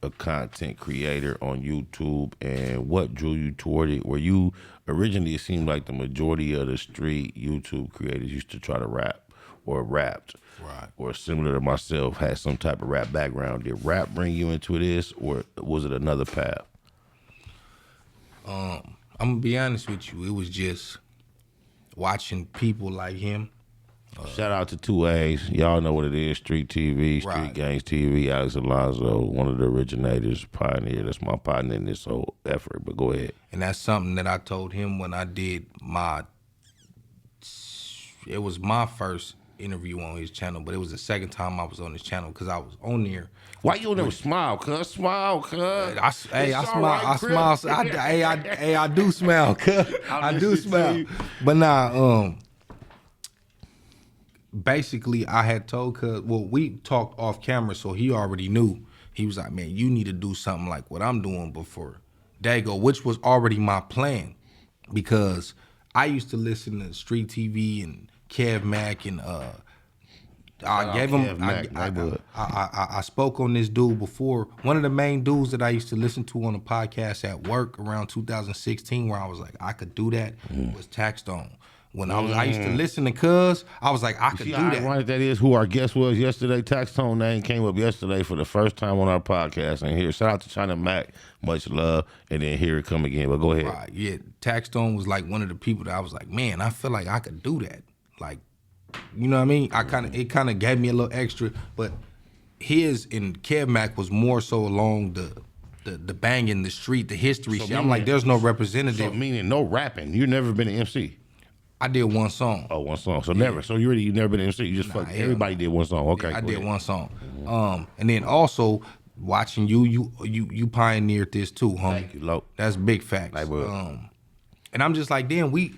a content creator on YouTube, and what drew you toward it? Were you originally, it seemed like the majority of the street YouTube creators used to try to rap or rapped, right, or similar to myself, had some type of rap background. Did rap bring you into this, or was it another path? I'm gonna be honest with you. It was just watching people like him. Shout out to 2A's. Y'all know what it is. StreetTV, Right. StreetGangs TV, Alex Alonso, one of the originators, pioneer. That's my partner in this whole effort, but go ahead. And that's something that I told him when I did it was my first interview on his channel, but it was the second time I was on his channel because I was on there. Why you never smile, cuz? Smile, cuz. I smile. Right, I smile. I do smile, cuz. I do smile. But nah, basically, I had told cuz, well, we talked off camera, so he already knew. He was like, man, you need to do something like what I'm doing before Dago, which was already my plan because I used to listen to StreetTV and Kev Mack and I gave him. I spoke on this dude before. One of the main dudes that I used to listen to on the podcast at work around 2016, where I was like, I could do that, was Taxstone. When I used to listen to Cuz, I was like, I could do that. Ironic that is who our guest was yesterday. Taxstone name came up yesterday for the first time on our podcast. And here, shout out to China Mac, much love. And then here it come again. But go ahead. Right, yeah. Taxstone was like one of the people that I was like, man, I feel like I could do that. Like, you know what I mean? It kind of gave me a little extra, but his and Kev Mac was more so along the bang in the street, the history shit. I'm like, there's no representative. So meaning no rapping. You've never been an MC. I did one song. Oh, one song. So never. So you never been an MC. You just everybody did one song. Okay. Yeah, I did one song. And then also watching you pioneered this too, homie. Thank you, Loc. That's big facts. And I'm just like, damn, we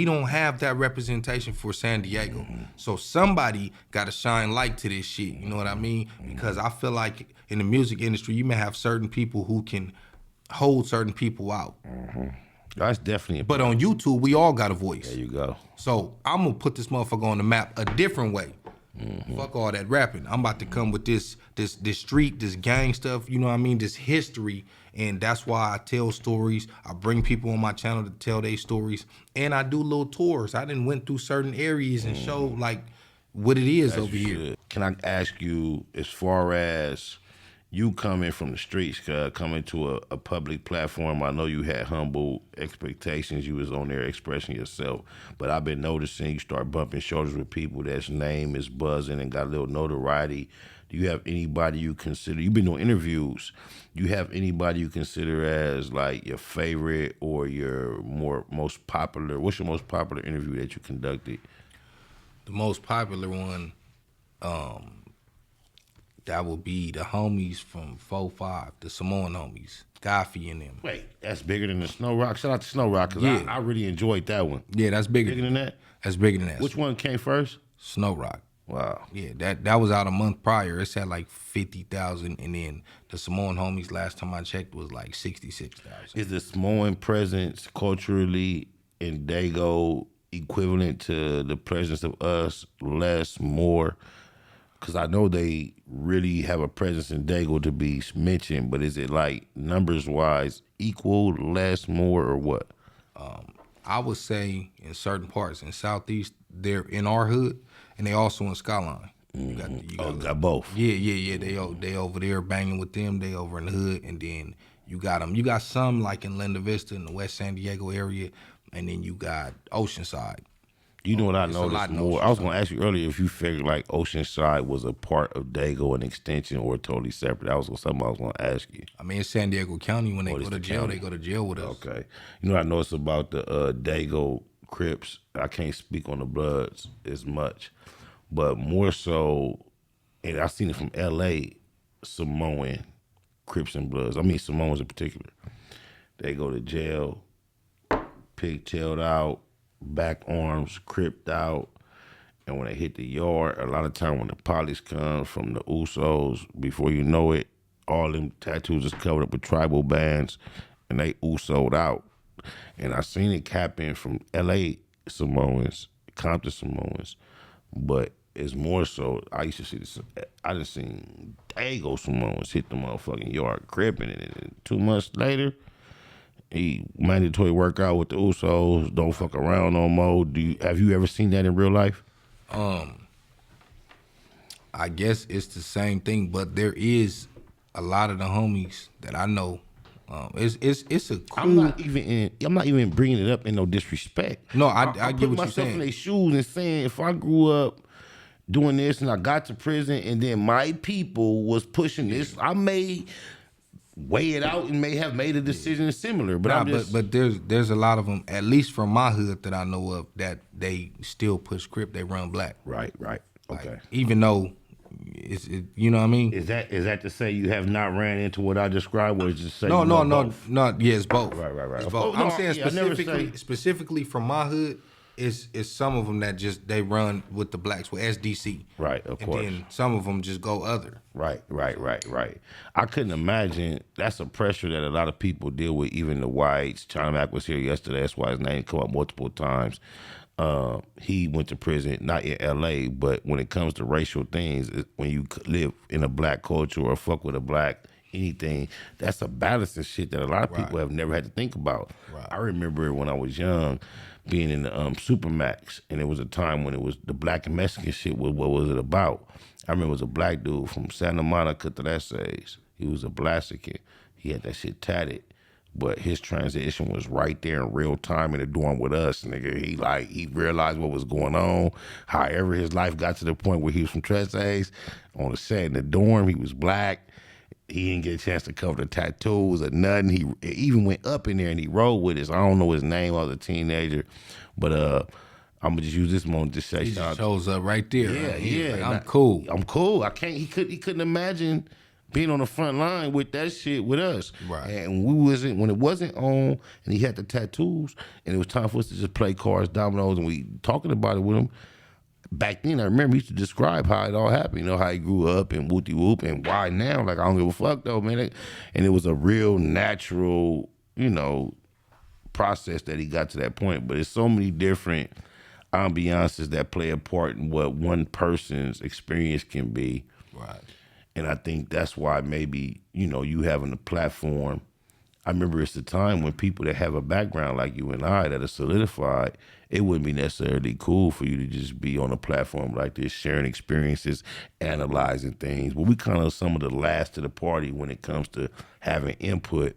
don't have that representation for San Diego. So somebody got to shine light to this shit. You know what I mean? Because I feel like in the music industry, you may have certain people who can hold certain people out. That's definitely. But on YouTube, we all got a voice. There you go. So I'm gonna put this motherfucker on the map a different way. Fuck all that rapping. I'm about to come with this street, this gang stuff. You know what I mean? This history. And that's why I tell stories. I bring people on my channel to tell their stories. And I do little tours. I done went through certain areas and show like what it is over here. Can I ask you, as far as you coming from the streets, coming to a public platform, I know you had humble expectations. You was on there expressing yourself. But I've been noticing you start bumping shoulders with people that's name is buzzing and got a little notoriety. Do you have anybody you consider, you've been doing interviews, do you have anybody you consider as like your favorite or your most popular, what's your most popular interview that you conducted? The most popular one, that would be the homies from FOF16, the Samoan homies, Goffy and them. Wait, that's bigger than the Snow Rock? Shout out to Snow Rock, because I really enjoyed that one. Yeah, that's bigger. Bigger than that? That's bigger than that. Which one came first? Snow Rock. Wow. Yeah, that was out a month prior. It's at like 50,000, and then the Samoan homies, last time I checked, was like 66,000. Is the Samoan presence culturally in Dago equivalent to the presence of us, less, more? Because I know they really have a presence in Dago to be mentioned, but is it like numbers-wise equal, less, more, or what? I would say in certain parts in Southeast, they're in our hood, and they also in Skyline. You got both. Yeah. They over there banging with them. They over in the hood, and then you got them. You got some like in Linda Vista in the West San Diego area, and then you got Oceanside. You know what I noticed more? I was going to ask you earlier if you figured like Oceanside was a part of Dago, an extension, or totally separate. That was something I was going to ask you. I mean, it's San Diego County. When they go to jail, they go to jail with us. Okay. You know what I noticed about the Dago Crips? I can't speak on the Bloods as much, but more so, and I've seen it from L.A., Samoan Crips and Bloods. I mean, Samoans in particular. They go to jail, pigtailed out, back arms cripped out, and when they hit the yard, a lot of time when the police come from the Usos, before you know it, all them tattoos is covered up with tribal bands, and they Uso'd out. And I seen it happen from L.A. Samoans, Compton Samoans, but It's more so I used to see this. I just seen Dago Samoans hit the motherfucking yard cripping it, and 2 months later, he mandatory workout with the Usos. Don't fuck around no more. Have you ever seen that in real life? I guess it's the same thing, but there is a lot of the homies that I know. It's a cool. I'm not even bringing it up in no disrespect. No, I I'm get putting what you're myself in saying. their shoes and saying if I grew up doing this and I got to prison and then my people was pushing this, I may weigh it out and may have made a decision similar. But But there's a lot of them, at least from my hood that I know of, that they still push Crip. They run black. Right. Like, Okay. even though you know what I mean? Is that to say you have not ran into what I described, or is it just say No. both? Yeah, it's both. Right. It's Oh, both. no, I'm saying yeah, I never say- specifically from my hood, is some of them that just they run with the blacks with SDC. Right, of course. And then some of them just go other. Right. I couldn't imagine. That's a pressure that a lot of people deal with, even the whites. China Mac was here yesterday. That's why his name come up multiple times. He went to prison, not in L.A., but when it comes to racial things, when you live in a black culture or fuck with a black anything, that's a balancing shit that a lot of people have never had to think about. Right. I remember when I was young, being in the Supermax, and it was a time when it was the black and Mexican shit. What was it about? I remember it was a black dude from Santa Monica, Tres. He was a Blaxican. He had that shit tatted. But his transition was right there in real time in the dorm with us, nigga. He realized what was going on. However, his life got to the point where he was from Tres on the set in the dorm. He was black. He didn't get a chance to cover the tattoos or nothing. He even went up in there and he rolled with us. I don't know his name. I was a teenager, but I'm gonna just use this moment to say He shout out. just shows up right there. Yeah. Like, I'm cool. I'm cool. I can't. He couldn't imagine being on the front line with that shit with us. Right. And when it wasn't on, and he had the tattoos, and it was time for us to just play cards, dominoes, and we talking about it with him. Back then, I remember he used to describe how it all happened. You know, how he grew up and whoopty whoop, and why now? Like, I don't give a fuck though, man. And it was a real natural, process that he got to that point. But it's so many different ambiances that play a part in what one person's experience can be. Right. And I think that's why maybe, you having a platform. I remember it's a time when people that have a background like you and I that are solidified, it wouldn't be necessarily cool for you to just be on a platform like this, sharing experiences, analyzing things. But we kind of some of the last to the party when it comes to having input.